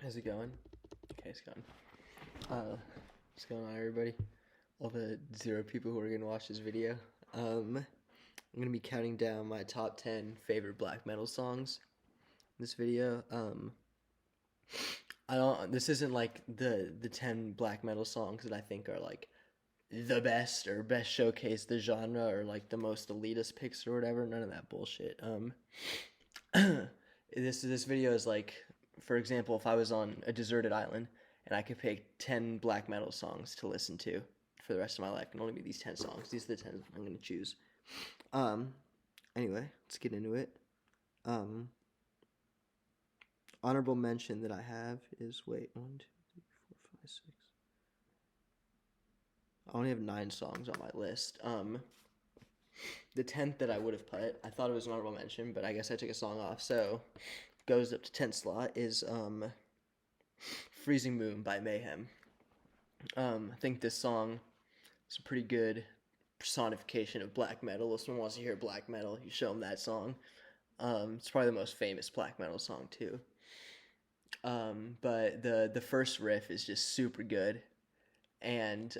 How's it going? Okay, it's going. What's going on, everybody? All the 0 people who are gonna watch this video. I'm gonna be counting down my top 10 favorite black metal songs. In this video. I don't. This isn't like the 10 black metal songs that I think are like the best or best showcase the genre or like the most elitist picks or whatever. None of that bullshit. This video is like, for example, if I was on a deserted island and I could pick 10 black metal songs to listen to for the rest of my life, and only be these 10 songs. These are the 10 I'm gonna choose. Anyway, let's get into it. Honorable mention that I have is 1, 2, 3, 4, 5, 6. I only have 9 songs on my list. The 10th that I would have put, I thought it was an honorable mention, but I guess I took a song off, so goes up to 10th slot is Freezing Moon by Mayhem. I think this song is a pretty good personification of black metal. If someone wants to hear black metal, you show them that song. It's probably the most famous black metal song too. But the first riff is just super good, and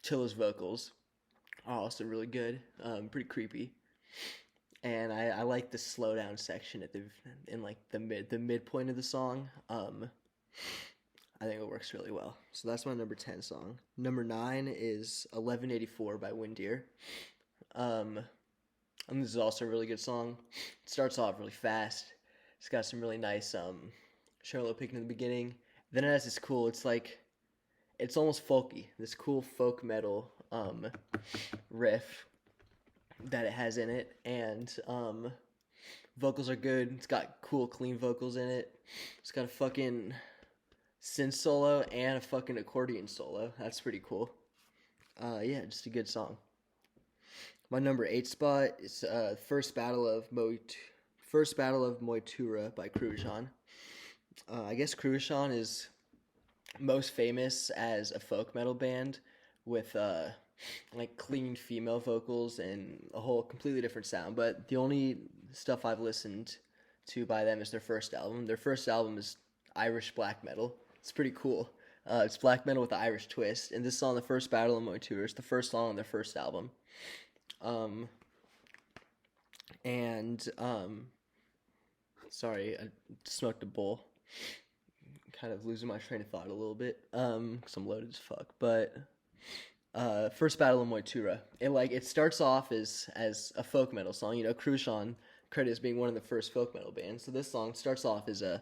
Chilla's vocals are also really good, pretty creepy, and I like the slow down section in like the midpoint of the song. I think it works really well. So that's my number 10 song. Number 9 is 1184 by Windeer. And this is also a really good song. It starts off really fast. It's got some really nice shallow picking in the beginning. Then it has this cool, it's almost folky, this cool folk metal riff that it has in it, and vocals are good. It's got cool clean vocals in it. It's got a fucking synth solo and a fucking accordion solo. That's pretty cool. Yeah, just a good song. My number 8 spot is First Battle of Moitura by Krujan. I guess Krujan is most famous as a folk metal band with like clean female vocals and a whole completely different sound. But the only stuff I've listened to by them is their first album. Their first album is Irish black metal. It's pretty cool. It's black metal with an Irish twist. And this song, The First Battle of Moitura, is the first song on their first album. Sorry, I smoked a bowl. Kind of losing my train of thought a little bit, because I'm loaded as fuck. But First Battle of Moitura, it starts off as a folk metal song. You know, Krujan credit as being one of the first folk metal bands. So this song starts off as a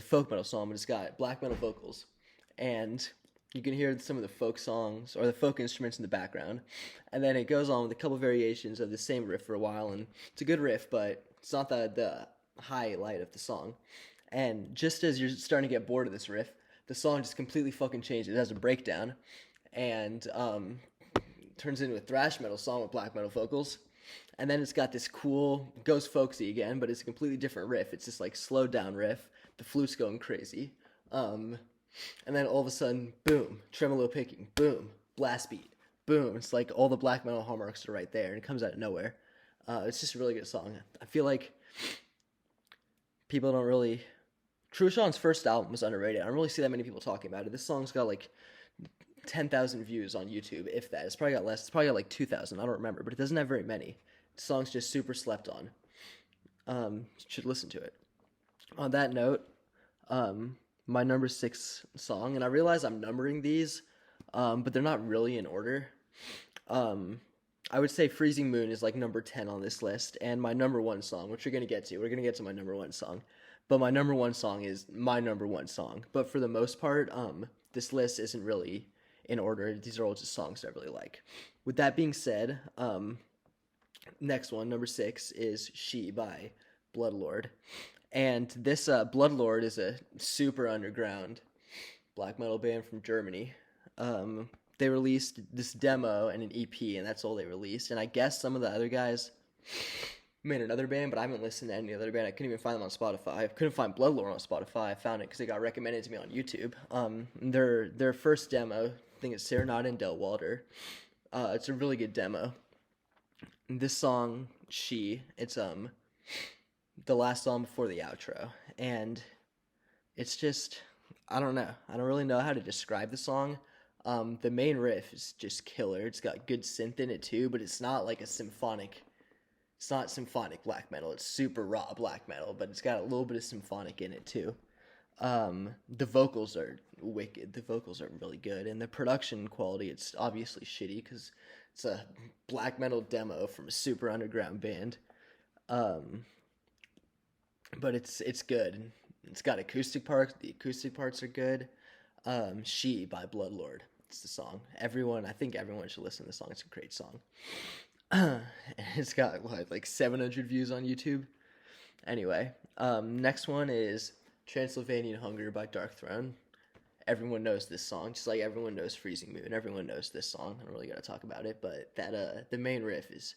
folk metal song, but it's got black metal vocals, and you can hear some of the folk songs or the folk instruments in the background, and then it goes on with a couple variations of the same riff for a while, and it's a good riff, but it's not the highlight of the song. And just as you're starting to get bored of this riff, the song just completely fucking changes. It has a breakdown, and turns into a thrash metal song with black metal vocals. And then it's got this cool, goes folksy again, but it's a completely different riff. It's this like slowed down riff. The flute's going crazy. And then all of a sudden, boom, tremolo picking, boom, blast beat, boom. It's like all the black metal hallmarks are right there, and it comes out of nowhere. It's just a really good song. I feel like people don't really... Krujan's first album was underrated. I don't really see that many people talking about it. This song's got like 10,000 views on YouTube, if that. It's probably got less. It's probably got like 2,000. I don't remember, but it doesn't have very many. The song's just super slept on. Should listen to it. On that note, my number 6 song, and I realize I'm numbering these, but they're not really in order. I would say Freezing Moon is like number 10 on this list, and my number 1 song, which we're going to get to. We're going to get to my number 1 song. But my number 1 song is my number 1 song. But for the most part, this list isn't really in order. These are all just songs I really like. With that being said, next one, number 6, is She by Bloodlord. And this Bloodlord is a super underground black metal band from Germany. They released this demo and an EP, and that's all they released. And I guess some of the other guys made another band, but I haven't listened to any other band. I couldn't even find them on Spotify. I couldn't find Bloodlord on Spotify. I found it because it got recommended to me on YouTube. Their first demo, I think it's Serenade in Del Walder. It's a really good demo. This song, She, it's the last song before the outro, and it's just, I don't know. I don't really know how to describe the song. The main riff is just killer. It's got good synth in it too, but it's not like a symphonic. It's not symphonic black metal. It's super raw black metal, but it's got a little bit of symphonic in it too. The vocals are wicked. The vocals are really good, and the production quality, it's obviously shitty because it's a black metal demo from a super underground band. Um, but it's good. It's got acoustic parts. The acoustic parts are good. She by Bloodlord. It's the song. I think everyone should listen to the song. It's a great song. It's got what, like 700 views on YouTube. Anyway, next one is Transylvanian Hunger by Dark Throne. Everyone knows this song, just like everyone knows Freezing Moon. Everyone knows this song. I don't really gotta talk about it, but the main riff is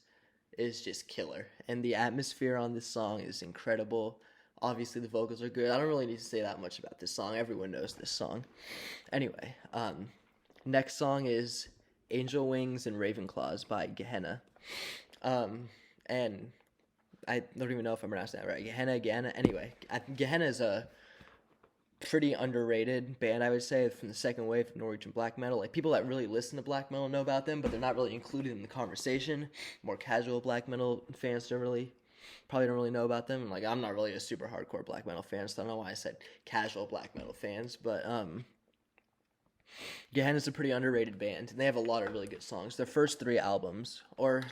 just killer, and the atmosphere on this song is incredible. Obviously, the vocals are good. I don't really need to say that much about this song. Everyone knows this song. Anyway, next song is Angel Wings and Ravenclaws by Gehenna. And I don't even know if I'm pronouncing that right. Gehenna. Anyway, Gehenna is a pretty underrated band, I would say, from the second wave of Norwegian black metal. Like, people that really listen to black metal know about them, but they're not really included in the conversation. More casual black metal fans probably don't really know about them. Like, I'm not really a super hardcore black metal fan, so I don't know why I said casual black metal fans, but Gehenna's a pretty underrated band, and they have a lot of really good songs. Their first three albums, or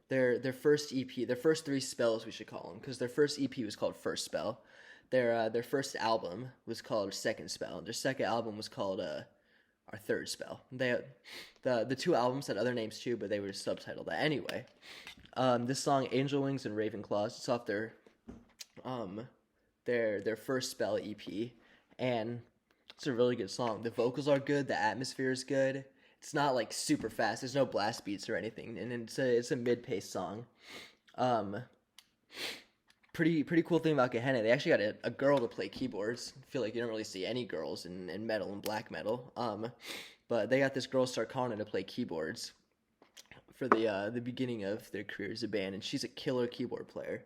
their first EP, their first three spells, we should call them, because their first EP was called First Spell. Their first album was called Second Spell, and their second album was called Our Third Spell. The two albums had other names too, but they were subtitled that. Anyway, this song Angel Wings and Ravenclaws, it's off their First Spell EP, and it's a really good song. The vocals are good, the atmosphere is good. It's not like super fast. There's no blast beats or anything, and it's a mid-paced song. Pretty cool thing about Gehenna, they actually got a girl to play keyboards. I feel like you don't really see any girls in metal and black metal. But they got this girl Sarkana to play keyboards for the beginning of their career as a band, and she's a killer keyboard player.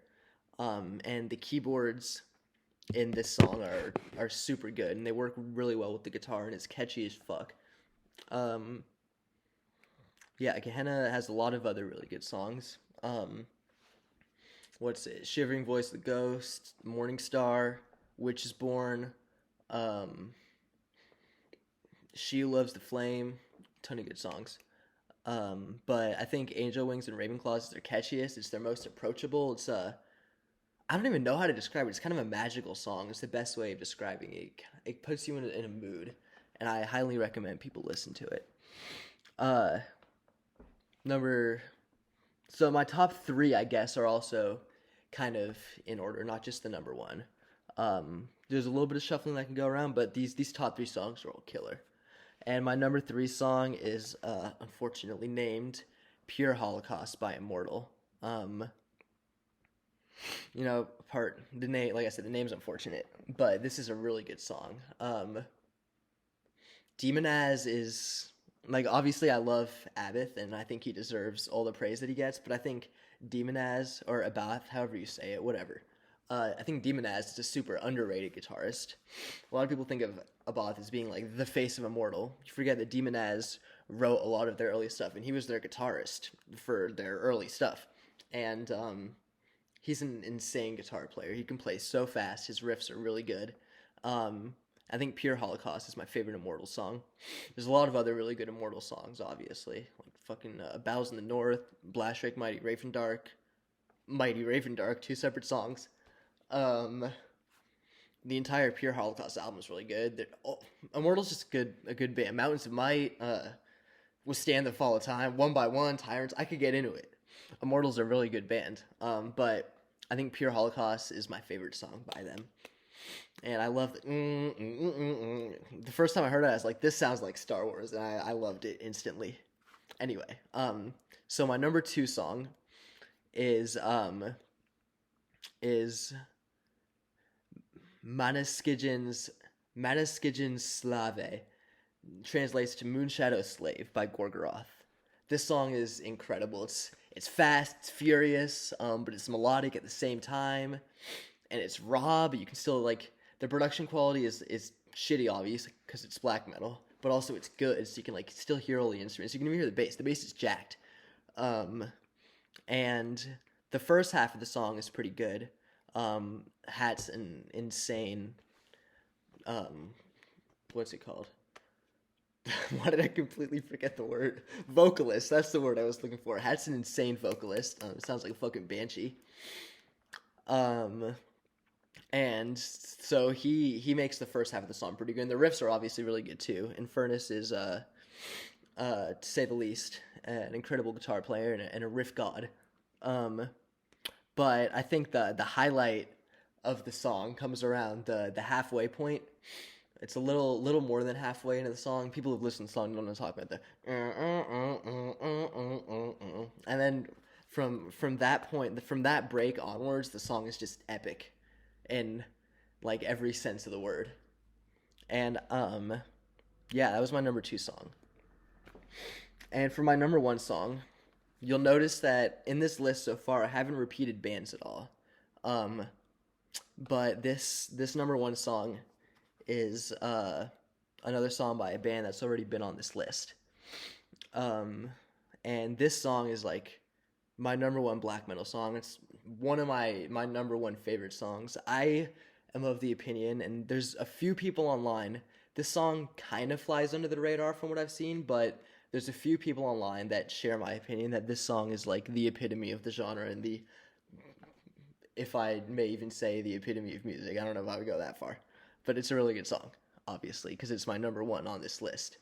And the keyboards in this song are super good, and they work really well with the guitar, and it's catchy as fuck. Yeah, Gehenna has a lot of other really good songs. What's it? Shivering Voice of the Ghost, Morning Star, Witch is Born, She Loves the Flame, ton of good songs. But I think Angel Wings and Ravenclaws is their catchiest. It's their most approachable. It's I don't even know how to describe it. It's kind of a magical song. It's the best way of describing it. It puts you in a mood, and I highly recommend people listen to it. So my top three, I guess, are also kind of in order, not just the number one. There's a little bit of shuffling that can go around, but these top three songs are all killer. And my number three song is unfortunately named Pure Holocaust by Immortal. The name, like I said, the name's unfortunate, but this is a really good song. Demonaz is, like, obviously I love Abath, and I think he deserves all the praise that he gets, but I think Demonaz, or Abath, however you say it, whatever. I think Demonaz is a super underrated guitarist. A lot of people think of Abath as being like the face of Immortal. You forget that Demonaz wrote a lot of their early stuff, and he was their guitarist for their early stuff. And he's an insane guitar player. He can play so fast. His riffs are really good. I think Pure Holocaust is my favorite Immortal song. There's a lot of other really good Immortal songs, obviously. Like fucking Battles in the North, Blastrake, Mighty Raven Dark, two separate songs. The entire Pure Holocaust album is really good. Immortal's just a good band. Mountains of Might, Withstand the Fall of Time, One by One, Tyrants. I could get into it. Immortal's a really good band. But I think Pure Holocaust is my favorite song by them. And I love the first time I heard it, I was like, this sounds like Star Wars, and I loved it instantly. Anyway, so my number two song is Manaskijin's Slave, translates to Moonshadow Slave by Gorgoroth. This song is incredible. It's fast, it's furious, but it's melodic at the same time, and it's raw, but you can still, like, The production quality is shitty, obviously, because it's black metal, but also it's good, so you can like still hear all the instruments. You can even hear the bass. The bass is jacked, and the first half of the song is pretty good. Hat's an insane. What's it called? Why did I completely forget the word? Vocalist. That's the word I was looking for. Hat's an insane vocalist. It sounds like a fucking banshee. And so he makes the first half of the song pretty good. And the riffs are obviously really good too. Infernus is to say the least, an incredible guitar player and a riff god. But I think the highlight of the song comes around the halfway point. It's a little more than halfway into the song. People who've listened to the song don't know what I'm talking about and then from that point, from that break onwards, the song is just epic in like every sense of the word. And yeah, that was my number 2 song. And for my number 1 song, you'll notice that in this list so far, I haven't repeated bands at all. But this number 1 song is another song by a band that's already been on this list. And this song is like my number 1 black metal song. It's one of my number 1 favorite songs. I am of the opinion, and there's a few people online, this song kind of flies under the radar from what I've seen, but there's a few people online that share my opinion that this song is like the epitome of the genre and the, if I may even say, the epitome of music. I don't know if I would go that far, but it's a really good song, obviously, because it's my number 1 on this list.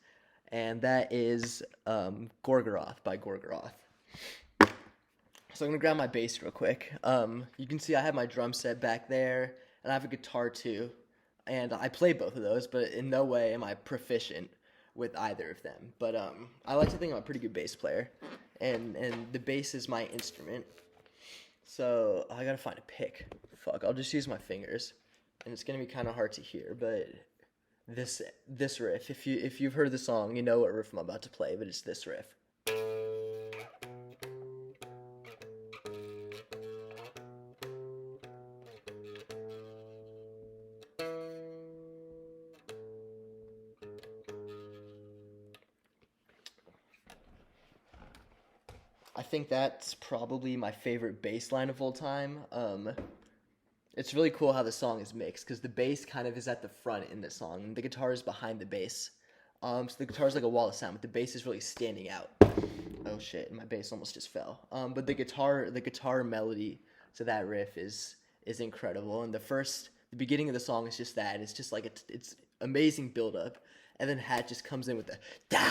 And that is Gorgoroth by Gorgoroth. So I'm going to grab my bass real quick. You can see I have my drum set back there, and I have a guitar too. And I play both of those, but in no way am I proficient with either of them. But I like to think I'm a pretty good bass player, and the bass is my instrument. So I got to find a pick. Fuck, I'll just use my fingers. And it's going to be kind of hard to hear, but this riff, if you've heard the song, you know what riff I'm about to play, but it's this riff. I think that's probably my favorite bass line of all time. It's really cool how the song is mixed, because the bass kind of is at the front in the song, and the guitar is behind the bass. So the guitar is like a wall of sound, but the bass is really standing out. Oh shit, my bass almost just fell. But the guitar melody to that riff is incredible, and the beginning of the song is just that. It's just like it's amazing build up, and then Hat just comes in with the da,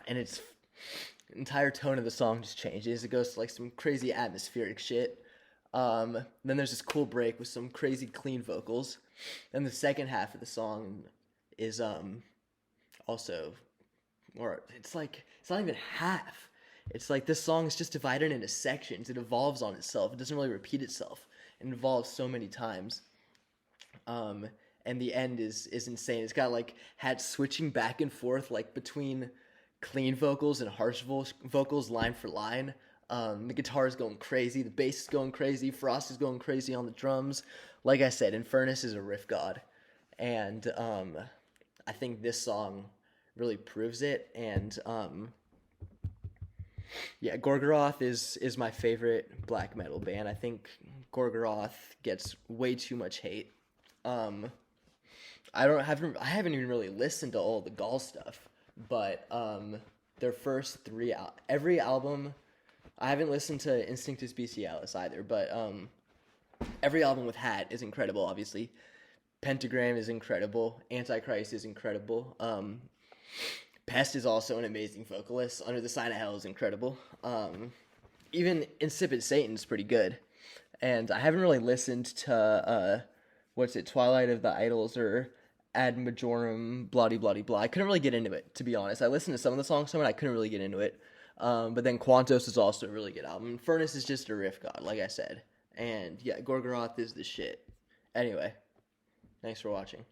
and it's the entire tone of the song just changes. It goes to like some crazy atmospheric shit. Then there's this cool break with some crazy clean vocals. And the second half of the song is also, or it's like, it's not even half. It's like this song is just divided into sections. It evolves on itself. It doesn't really repeat itself. It evolves so many times. And the end is insane. It's got like Hat switching back and forth like between clean vocals and harsh vocals line for line. The guitar is going crazy, the bass is going crazy, Frost is going crazy on the drums. Like I said, Infernus is a riff god, and I think this song really proves it. And yeah, Gorgoroth is my favorite black metal band. I think Gorgoroth gets way too much hate. I haven't even really listened to all the Gaul stuff, but their first 3 every album. I haven't listened to Instinctus Bestialis either, but every album with Hat is incredible, obviously. Pentagram is incredible. Antichrist is incredible. Pest is also an amazing vocalist. Under the Sign of Hell is incredible. Even Insipid Satan's pretty good. And I haven't really listened to, Twilight of the Idols or Ad Majorum, blah, blah, blah. I couldn't really get into it, to be honest. I listened to some of the songs, and I couldn't really get into it. But then Quantos is also a really good album. Furnace is just a riff god, like I said. And yeah, Gorgoroth is the shit. Anyway, thanks for watching.